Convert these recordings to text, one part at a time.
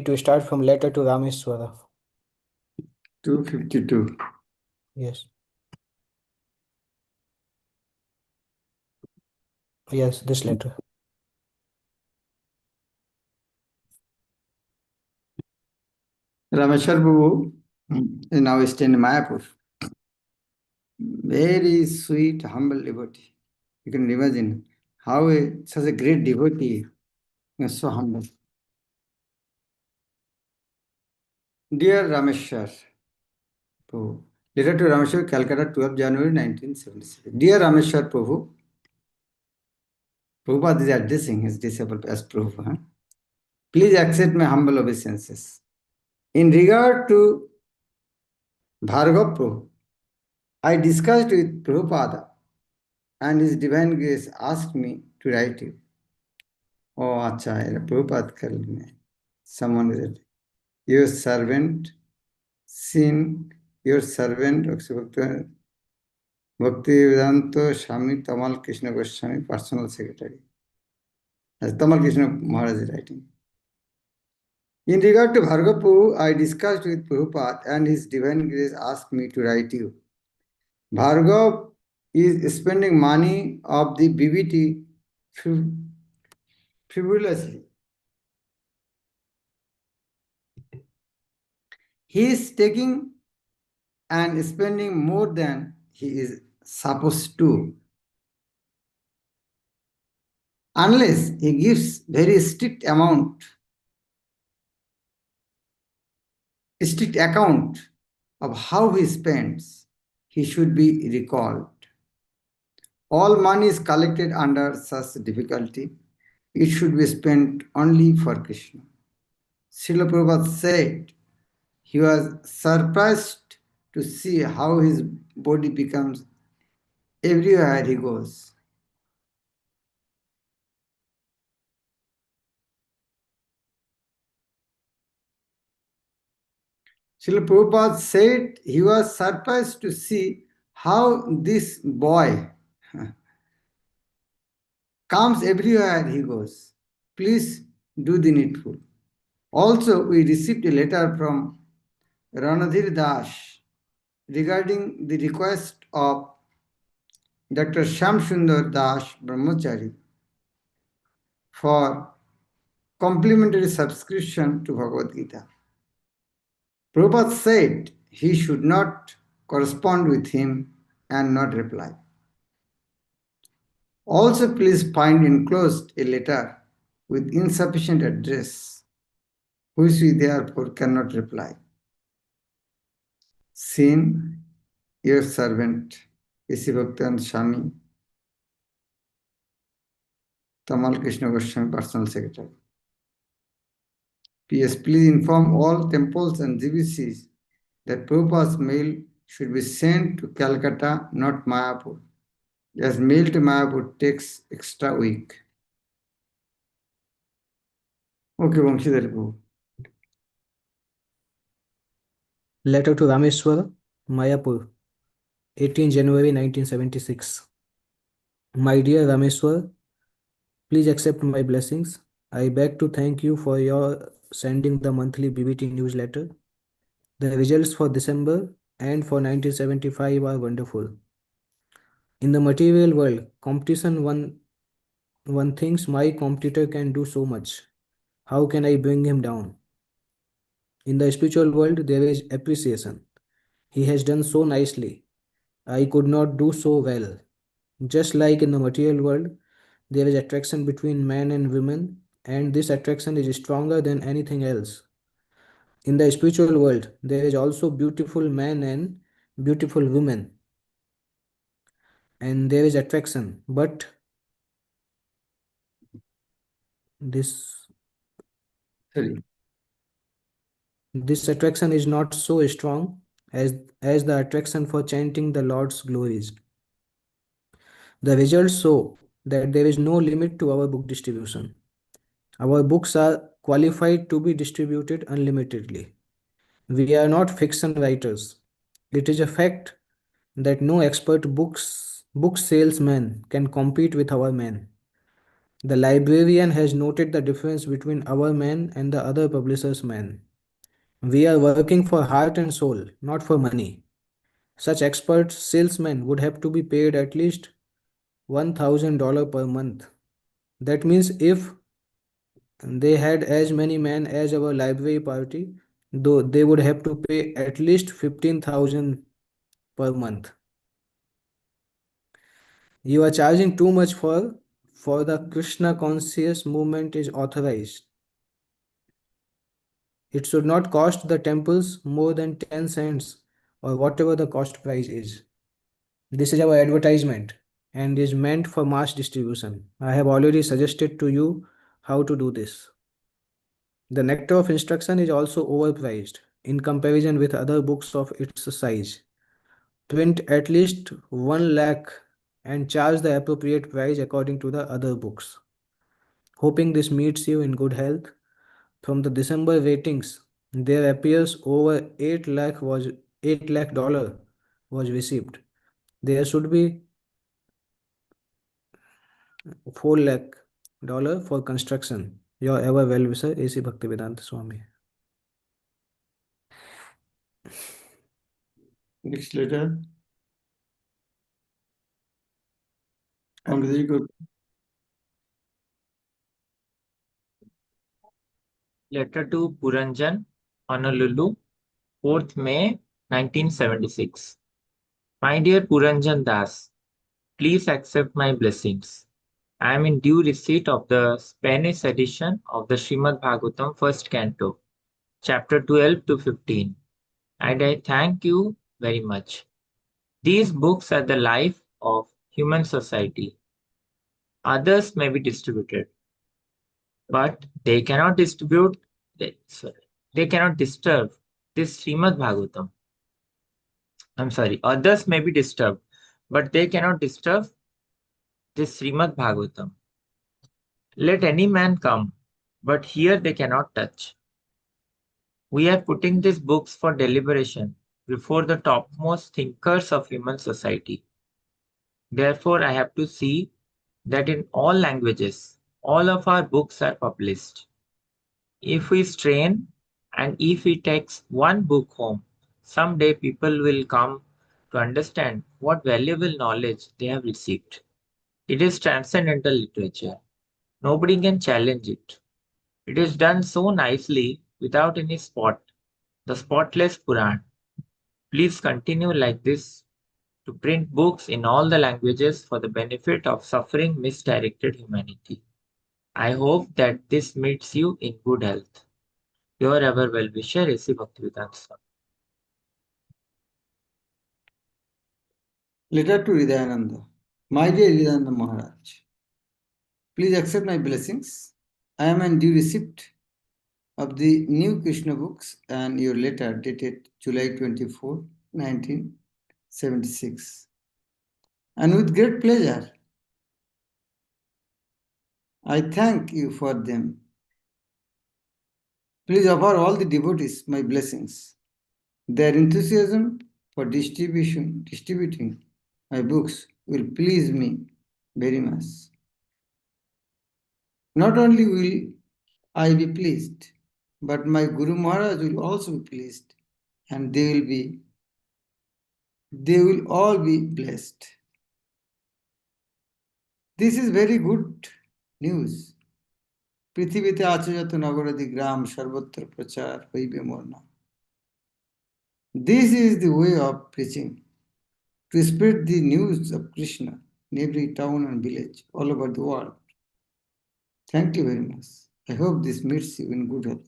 to start from letter to Rameswara. 252. Yes. Yes, this letter. Rameshwar Babu is now staying in Mayapur. Very sweet, humble devotee. You can imagine how such a great devotee is so humble. Dear Rameshwar Prabhu, letter to Rameshwar, Calcutta, 12 January 1977. Dear Rameshwar Prabhu, Prabhupada is addressing his disciple as Prabhu. Huh? Please accept my humble obeisances. In regard to Bhargav Prabhu, I discussed with Prabhupada and His Divine Grace asked me to write you. Oh, acha, Prabhupada called me. Someone said, your servant, your servant, Bhakti Vedanta Swami Tamal Krishna Goswami, personal secretary. As Tamal Krishna Maharaja is writing. In regard to Bhargav, I discussed with Prabhupada and His Divine Grace asked me to write you. Bhargav is spending money of the BBT frivolously. He is taking and spending more than he is supposed to. Unless he gives very strict account of how he spends, he should be recalled. All money is collected under such difficulty. It should be spent only for Krishna. Srila Prabhupada said he was surprised to see how his body becomes everywhere he goes. Srila Prabhupada said he was surprised to see how this boy comes everywhere he goes. Please do the needful. Also, we received a letter from Ranadhir Das regarding the request of Dr. Shyam Sundar Das Brahmachari for complimentary subscription to Bhagavad Gita. Prabhupada said he should not correspond with him and not reply. Also, please find enclosed a letter with insufficient address, which we therefore cannot reply. Sin, your servant, A.C. Bhaktivedanta Swami, Tamal Krishna Goswami, personal secretary. P.S. Please inform all temples and GBCs that Prabhupada's mail should be sent to Calcutta, not Mayapur, as mail to Mayapur takes extra week. Okay, Vamshidhar Prabhu. Letter to Rameswara, Mayapur, 18 January 1976. My dear Rameswar, please accept my blessings. I beg to thank you for your sending the monthly BBT newsletter. The results for December and for 1975 are wonderful. In the material world, competition one thinks my competitor can do so much. How can I bring him down? In the spiritual world, there is appreciation. He has done so nicely. I could not do so well. Just like in the material world, there is attraction between men and women, and this attraction is stronger than anything else. In the spiritual world, there is also beautiful men and beautiful women, and there is attraction, but this Sorry. this attraction is not so strong as the attraction for chanting the Lord's glories. The results show that there is no limit to our book distribution. Our books are qualified to be distributed unlimitedly. We are not fiction writers. It is a fact that no expert book salesman can compete with our men. The librarian has noted the difference between our man and the other publisher's man. We are working for heart and soul, not for money. Such expert salesmen would have to be paid at least $1,000 per month. That means if they had as many men as our library party, though they would have to pay at least 15,000 per month. You are charging too much for the Krishna conscious movement is authorized. It should not cost the temples more than 10 cents or whatever the cost price is. This is our advertisement and is meant for mass distribution. I have already suggested to you how to do this. The Nectar of Instruction is also overpriced in comparison with other books of its size. Print at least 1 lakh and charge the appropriate price according to the other books. Hoping this meets you in good health. From the December ratings, there appears over 8 lakh dollar was received. There should be 4 lakh dollar for construction. Your ever well wisher AC Bhaktivedanta Swami. Next letter. Angrezi ko Letter to Puranjan, Honolulu, 4th May 1976. My dear Puranjan Das, please accept my blessings. I am in due receipt of the Spanish edition of the Srimad Bhagavatam first canto, chapter 12 to 15, and I thank you very much. These books are the life of human society. Others may be distributed, but they cannot they cannot disturb this Srimad Bhagavatam. I'm sorry, others may be disturbed, but they cannot disturb this Srimad Bhagavatam. Let any man come, but here they cannot touch. We are putting these books for deliberation before the topmost thinkers of human society. Therefore, I have to see that in all languages, all of our books are published. If we strain and if we take one book home, someday people will come to understand what valuable knowledge they have received. It is transcendental literature. Nobody can challenge it. It is done so nicely without any spot. The spotless Puran. Please continue like this to print books in all the languages for the benefit of suffering misdirected humanity. I hope that this meets you in good health. Your ever well-wisher, A.C. Bhaktivedanta Swami. letter to Hridayananda. My dear Hridayananda Maharaj, please accept my blessings. I am in due receipt of the new Krishna books and your letter dated July 24, 1976. And with great pleasure, I thank you for them. Please offer all the devotees my blessings. Their enthusiasm for distributing my books will please me very much. Not only will I be pleased, but my Guru Maharaj will also be pleased, and they will all be blessed. This is very good news. পৃথিবীতে আছে যত নগরাদি গ্রাম সর্বত্র প্রচার হইবে মোর নাম. This is the way of preaching, to spread the news of Krishna in every town and village all over the world. Thank you very much. I hope this meets you in good health.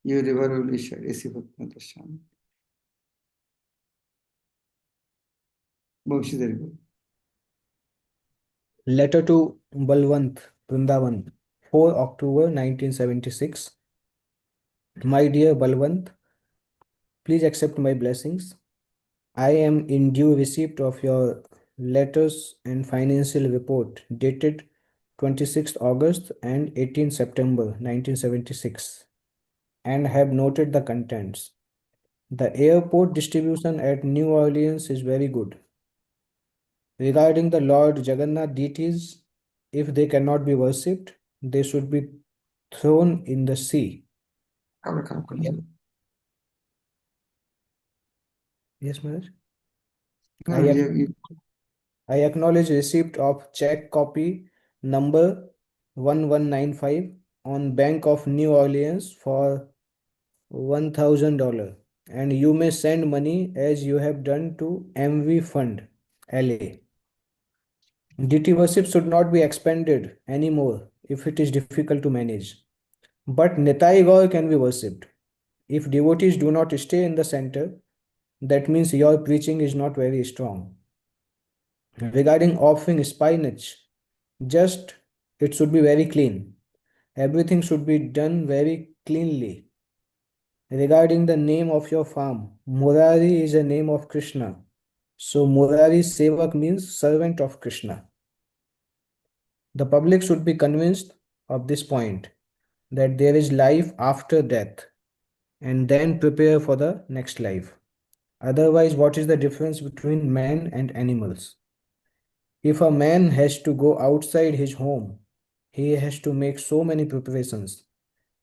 Your reverend wisher, A.C. Bhaktivedanta Swami. Bhakshidhari. Letter to Balwant, Vrindavan, 4 October 1976. My dear Balwant, please accept my blessings. I am in due receipt of your letters and financial report dated 26th August and 18th September 1976 and have noted the contents. The airport distribution at New Orleans is very good. Regarding the Lord Jagannath deities, if they cannot be worshipped, they should be thrown in the sea. Yes, Maharaj. I acknowledge receipt of check copy number 1195 on Bank of New Orleans for $1,000, and you may send money as you have done to MV Fund, LA. Deity worship should not be expanded anymore if it is difficult to manage. But Nitai Gaur can be worshipped. If devotees do not stay in the center, that means your preaching is not very strong. Regarding offering spinach, just it should be very clean. Everything should be done very cleanly. Regarding the name of your farm, Murari is a name of Krishna. So Murari Sevak means servant of Krishna. The public should be convinced of this point, that there is life after death, and then prepare for the next life. Otherwise, what is the difference between man and animals? If a man has to go outside his home, he has to make so many preparations,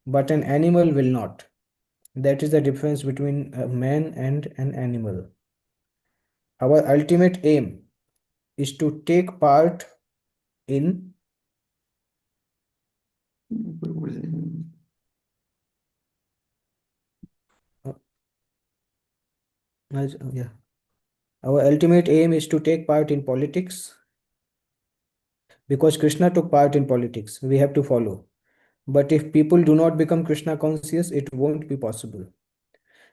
but an animal will not. That is the difference between a man and an animal. Our ultimate aim is to take part in yeah. Our ultimate aim is to take part in politics, because Krishna took part in politics. We have to follow. But if people do not become Krishna conscious, it won't be possible.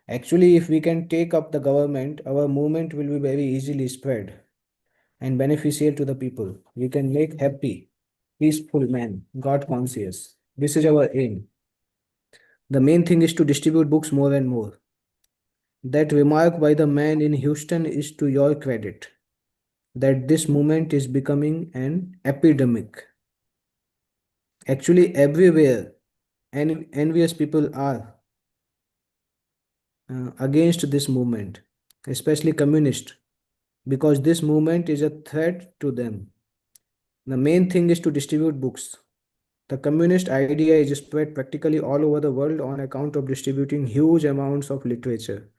Actually, if we can take up the government, our movement will be very easily spread and beneficial to the people. We can make happy, peaceful man, God conscious. This is our aim. The main thing is to distribute books more and more. That remark by the man in Houston is to your credit, that this movement is becoming an epidemic. Actually, everywhere, envious people are against this movement, especially communist, because this movement is a threat to them. The main thing is to distribute books. The communist idea is spread practically all over the world on account of distributing huge amounts of literature,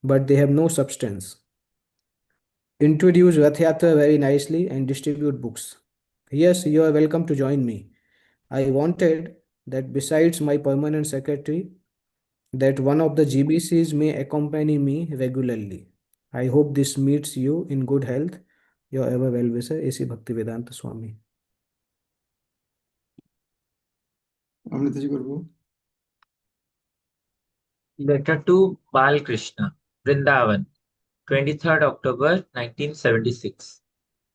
but they have no substance. Introduce Rath Yatra very nicely and distribute books. Yes, you are welcome to join me. I wanted that besides my permanent secretary, that one of the GBCs may accompany me regularly. I hope this meets you in good health. Your ever well wisher, A.C. Bhaktivedanta Swami. Letter to Bal Krishna, Vrindavan, 23rd October 1976.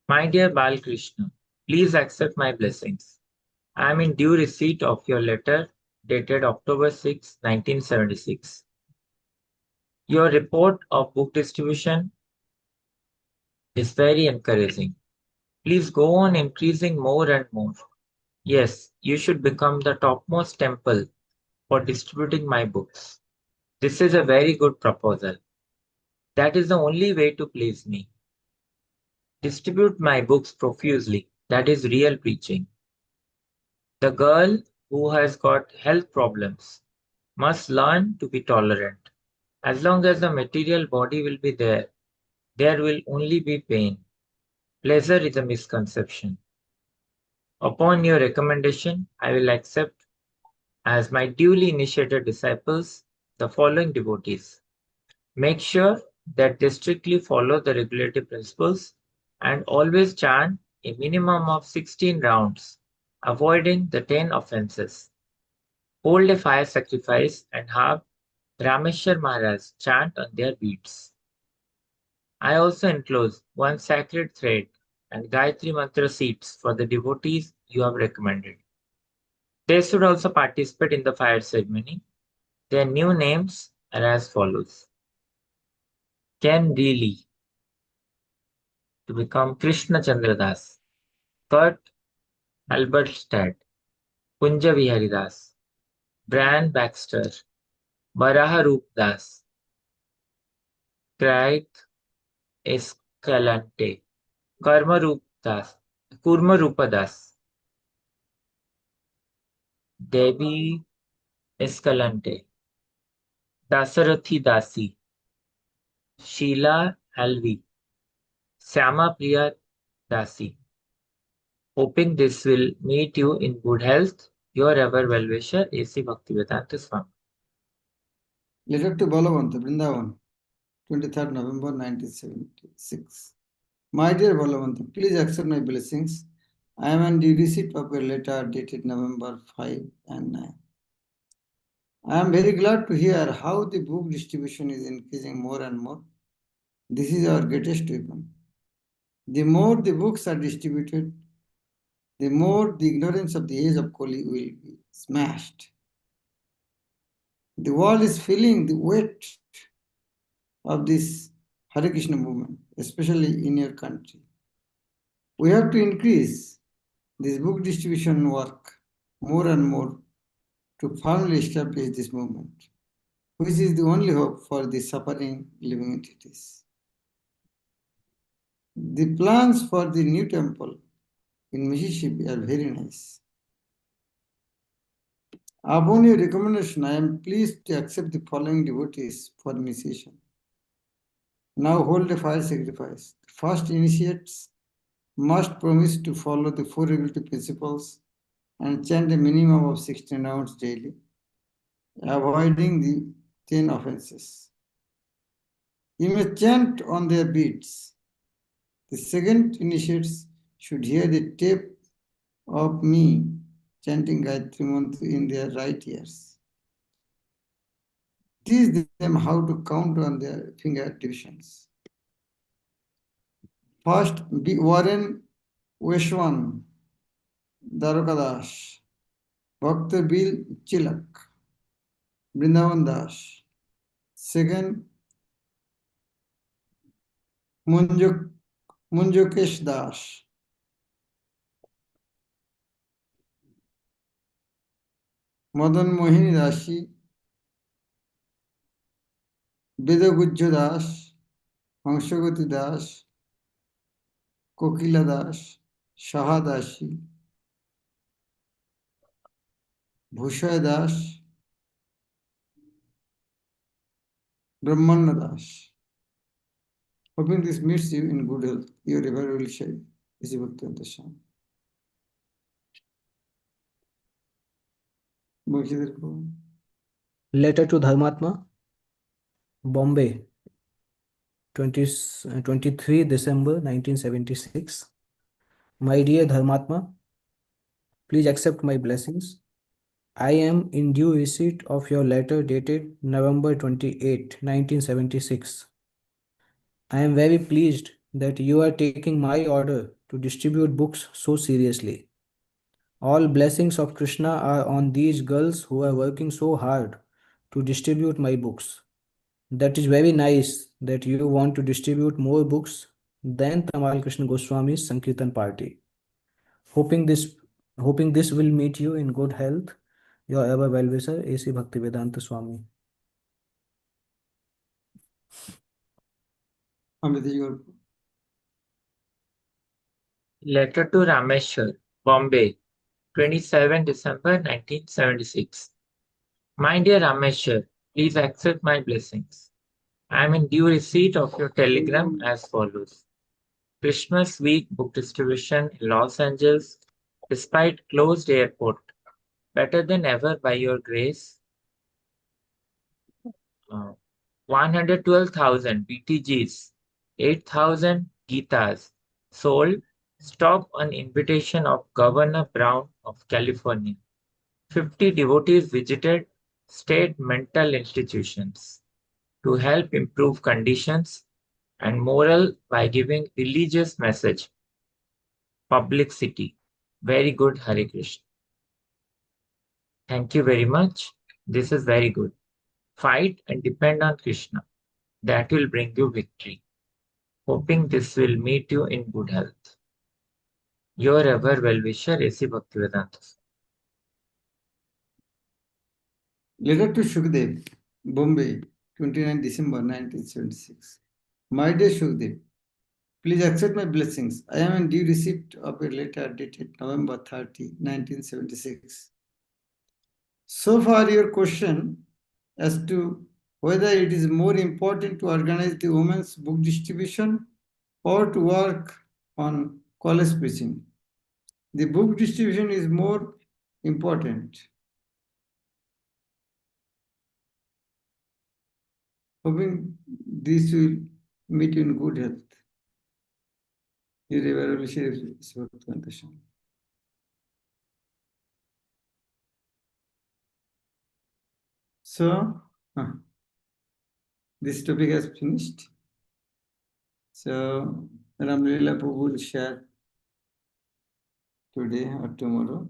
My dear Bal Krishna, please accept my blessings. I am in due receipt of your letter dated October 6, 1976. Your report of book distribution is very encouraging. Please go on increasing more and more. Yes, you should become the topmost temple for distributing my books. This is a very good proposal. That is the only way to please me. Distribute my books profusely. That is real preaching. The girl who has got health problems must learn to be tolerant. As long as the material body will be there, there will only be pain. Pleasure is a misconception. Upon your recommendation, I will accept as my duly initiated disciples the following devotees. Make sure that they strictly follow the regulative principles and always chant a minimum of 16 rounds, avoiding the 10 offenses. Hold a fire sacrifice and have Rameshwar Maharaj chant on their beads. I also enclose one sacred thread and Gayatri Mantra seeds for the devotees you have recommended. They should also participate in the fire ceremony. Their new names are as follows. Ken Reilly to become Krishna Chandra Das, Kurt Albertstadt, Kunja Vihari Das, Brian Baxter, Baraha Roop Das, Craig Escalante, Kurma Rupa Das, Devi Escalante, Dasarathi Dasi, Sheila Alvi, Syama Priya Dasi. Hoping this will meet you in good health. Your ever well-wisher, A.C. Bhaktivedanta Swami. Letter to Balavanta, Vrindavan, 23rd November 1976. My dear Balavanta, please accept my blessings. I am on due receipt of a letter dated November 5 and 9. I am very glad to hear how the book distribution is increasing more and more. This is our greatest weapon. The more the books are distributed, the more the ignorance of the age of Kali will be smashed. The world is feeling the weight of this Hare Krishna movement, especially in your country. We have to increase this book distribution work more and more to firmly establish this movement, which is the only hope for the suffering living entities. The plans for the new temple in Mississippi are very nice. Upon your recommendation, I am pleased to accept the following devotees for initiation. Now hold a fire sacrifice. The first initiates must promise to follow the four regulatory principles and chant a minimum of 16 rounds daily, avoiding the 10 offenses. You may chant on their beats. The second initiates should hear the tape of me chanting Gayatri Mantra in their right ears. Teach them how to count on their finger divisions. First, Warren Weshwan, Darokadash, Bhakta Bill Chilak, Vrindavan Das. Second, Munjokesh Das. Madan Mohini Dashi, Vedagujja Das, Hansagati Das, Kokila Das, Shahadashi, Bhushaya Das, Brahmana Das. Hoping this meets you in good health, your ever will share. Is Bhakti Swami. Letter to Dharmatma, Bombay, 23 December 1976. My dear Dharmatma, please accept my blessings. I am in due receipt of your letter dated November 28, 1976. I am very pleased that you are taking my order to distribute books so seriously. All blessings of Krishna are on these girls who are working so hard to distribute my books. That is very nice that you want to distribute more books than Tamal Krishna Goswami's Sankirtan party. Hoping this will meet you in good health. Your ever well-wisher, A.C. Bhaktivedanta Swami. Letter to Rameshwar, Bombay, 27 December 1976. My dear Rameshwar, please accept my blessings. I am in due receipt of your telegram as follows. Christmas week book distribution in Los Angeles, despite closed airport. Better than ever by your grace. 112,000 BTGs, 8,000 Gitas sold. Stop on invitation of Governor Brown of California. 50 devotees visited state mental institutions to help improve conditions and moral by giving religious message. Publicity. Very good, Hare Krishna. Thank you very much. This is very good. Fight and depend on Krishna. That will bring you victory. Hoping this will meet you in good health. Your ever well-wisher, A.C. Bhaktivedanta. Letter to Shukdev, Bombay, 29 December 1976. My dear Shukdev, please accept my blessings. I am in due receipt of a letter dated November 30, 1976. So far, your question as to whether it is more important to organize the women's book distribution or to work on college preaching. The book distribution is more important. Hoping this will meet you in good health. So, this topic has finished. So, Ramlila Prabhu will share today or tomorrow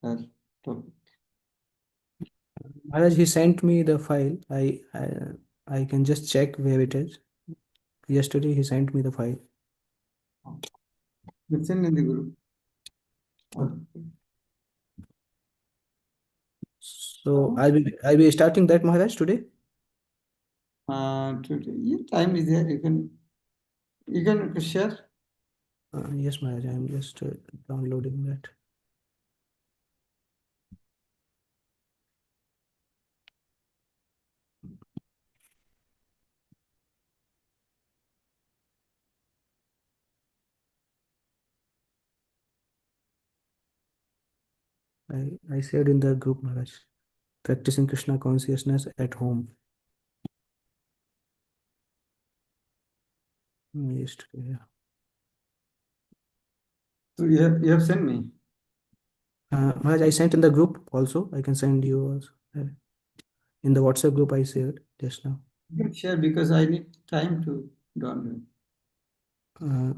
her topic. Maharaj, he sent me the file. I can just check where it is. Yesterday he sent me the file. It's in the group. So I'll be starting that, Maharaj, today. Today, yeah, time is there. You can share. Yes, Maharaj. I'm just downloading that. I said in the group, Maharaj, practicing Krishna consciousness at home. Yesterday, yeah. So you have sent me. Maharaj, I sent in the group also. I can send you also. In the WhatsApp group I shared just now. You can share because I need time to download. Uh,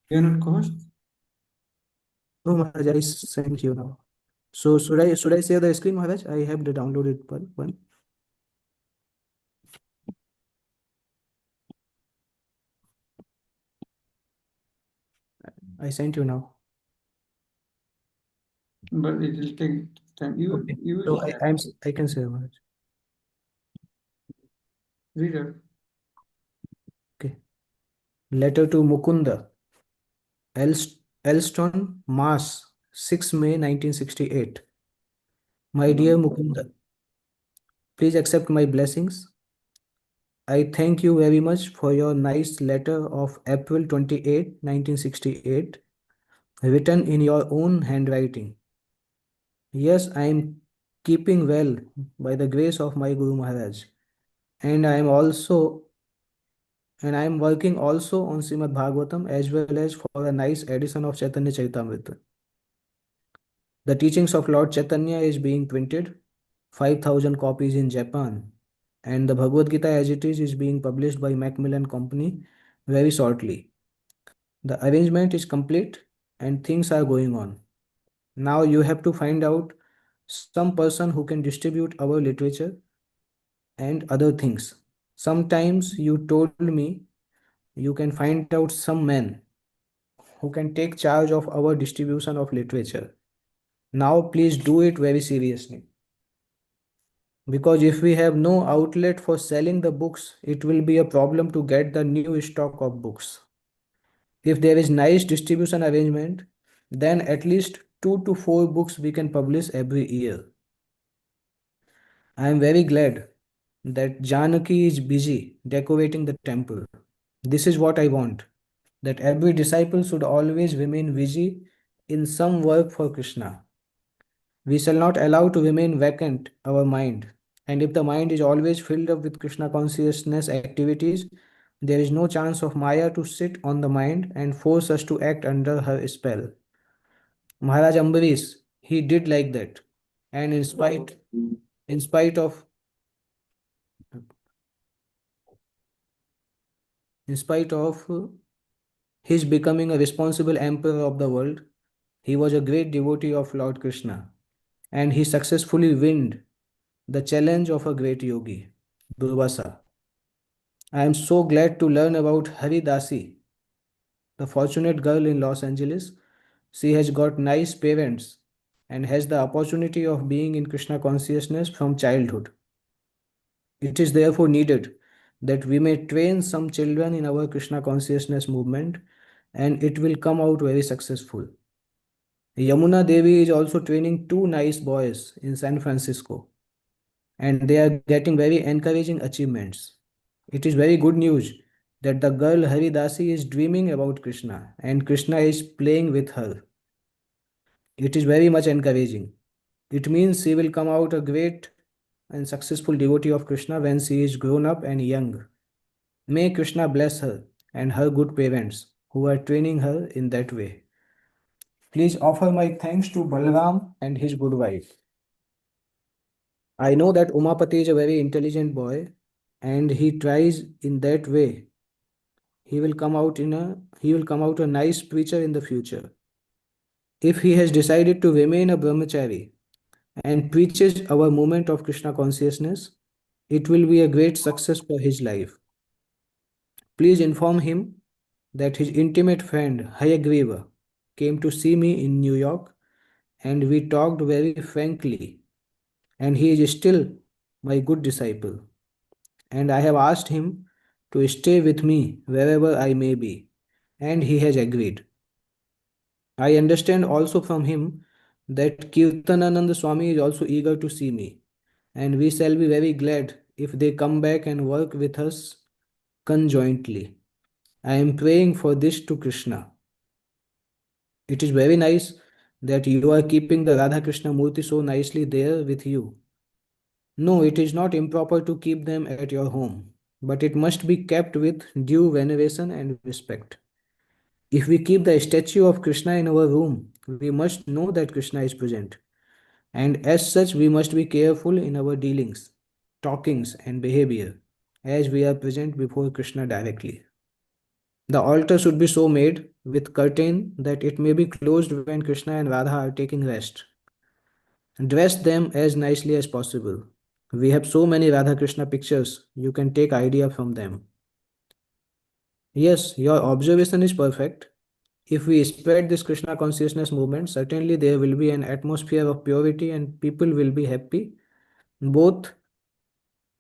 You're not cost? oh, Maharaj, I sent you now. So should I share the screen, Maharaj? I have the downloaded one. I sent you now. But it will take time. Okay. You So will share. I can share, Maharaj. Read out. Okay. Letter to Mukunda, Elston, Mass, 6 May 1968. My dear Mukunda, please accept my blessings. I thank you very much for your nice letter of April 28, 1968, written in your own handwriting. Yes, I am keeping well by the grace of my Guru Maharaj, and I am working also on Srimad Bhagavatam as well as for a nice edition of Chaitanya Charitamrita. The teachings of Lord Chaitanya is being printed, 5,000 copies in Japan, and the Bhagavad Gita as it is being published by Macmillan Company very shortly. The arrangement is complete and things are going on. Now you have to find out some person who can distribute our literature and other things. Sometimes you told me you can find out some men who can take charge of our distribution of literature. Now please do it very seriously. Because if we have no outlet for selling the books, it will be a problem to get the new stock of books. If there is nice distribution arrangement, then at least 2 to 4 books we can publish every year. I am very glad that Janaki is busy decorating the temple. This is what I want, that every disciple should always remain busy in some work for Krishna. We shall not allow to remain vacant our mind. And if the mind is always filled up with Krishna consciousness activities, there is no chance of Maya to sit on the mind and force us to act under her spell. Maharaj Ambarish, he did like that. And in spite of in spite of his becoming a responsible emperor of the world, he was a great devotee of Lord Krishna. And he successfully won the challenge of a great yogi, Durvasa. I am so glad to learn about Hari Dasi, the fortunate girl in Los Angeles. She has got nice parents and has the opportunity of being in Krishna consciousness from childhood. It is therefore needed that we may train some children in our Krishna consciousness movement and it will come out very successful. Yamuna Devi is also training two nice boys in San Francisco, and they are getting very encouraging achievements. It is very good news that the girl Haridasi is dreaming about Krishna and Krishna is playing with her. It is very much encouraging. It means she will come out a great and successful devotee of Krishna when she is grown up and young. May Krishna bless her and her good parents who are training her in that way. Please offer my thanks to Balram and his good wife. I know that Umapati is a very intelligent boy and he tries in that way. He will come out a nice preacher in the future. If he has decided to remain a brahmachari and preaches our movement of Krishna consciousness, it will be a great success for his life. Please inform him that his intimate friend Hayagriva came to see me in New York and we talked very frankly, and he is still my good disciple. And I have asked him to stay with me wherever I may be, and he has agreed. I understand also from him that Kirtanananda Swami is also eager to see me, and we shall be very glad if they come back and work with us conjointly. I am praying for this to Krishna. It is very nice that you are keeping the Radha Krishna Murti so nicely there with you. No, it is not improper to keep them at your home, but it must be kept with due veneration and respect. If we keep the statue of Krishna in our room, we must know that Krishna is present. And as such, we must be careful in our dealings, talkings, and behavior as we are present before Krishna directly. The altar should be so made with curtain that it may be closed when Krishna and Radha are taking rest. Dress them as nicely as possible. We have so many Radha Krishna pictures, you can take idea from them. Yes, your observation is perfect. If we spread this Krishna consciousness movement, certainly there will be an atmosphere of purity and people will be happy, both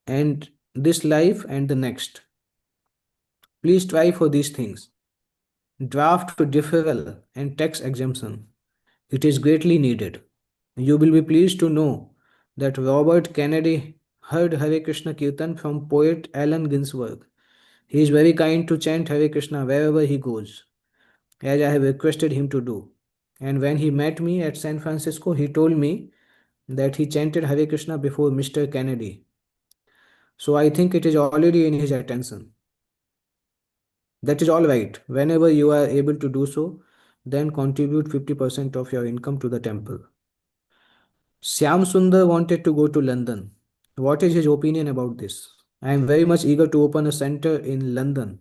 and this life and the next. Please try for these things. Draft deferral and tax exemption. It is greatly needed. You will be pleased to know that Robert Kennedy heard Hare Krishna Kirtan from poet Allen Ginsberg. He is very kind to chant Hare Krishna wherever he goes, as I have requested him to do. And when he met me at San Francisco, he told me that he chanted Hare Krishna before Mr. Kennedy. So I think it is already in his attention. That is all right. Whenever you are able to do so, then contribute 50% of your income to the temple. Syam Sundar wanted to go to London. What is his opinion about this? I am very much eager to open a center in London.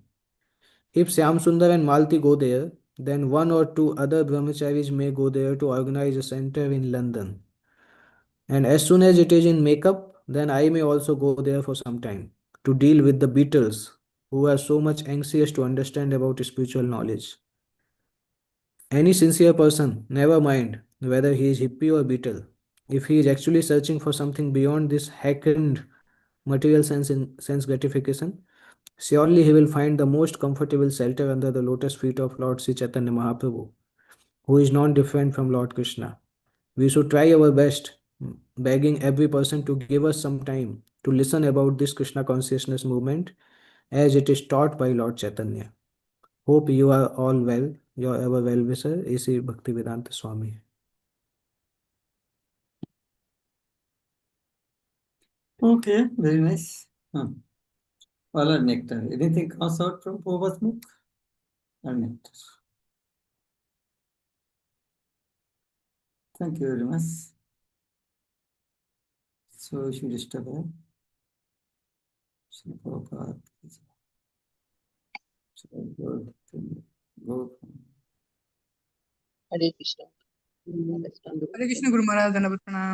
If Syam Sundar and Malti go there, then one or two other brahmacharis may go there to organize a center in London. And as soon as it is in makeup, then I may also go there for some time to deal with the Beatles who are so much anxious to understand about spiritual knowledge. Any sincere person, never mind whether he is hippie or beetle, if he is actually searching for something beyond this hackneyed material sense gratification, surely he will find the most comfortable shelter under the lotus feet of Lord Sri Chaitanya Mahaprabhu, who is not different from Lord Krishna. We should try our best, begging every person to give us some time to listen about this Krishna consciousness movement as it is taught by Lord Chaitanya. Hope you are all well. Your ever well wisher, A.C. Bhaktivedanta Swami. Okay, very nice. All are nectar. Anything comes out from Prabhupada's mukh? Or nectar. Thank you very much. So we should stop here. Shri Prabhupada. Go. Hare Krishna. Hare Krishna Guru Maharaj, Dandavat Pranam.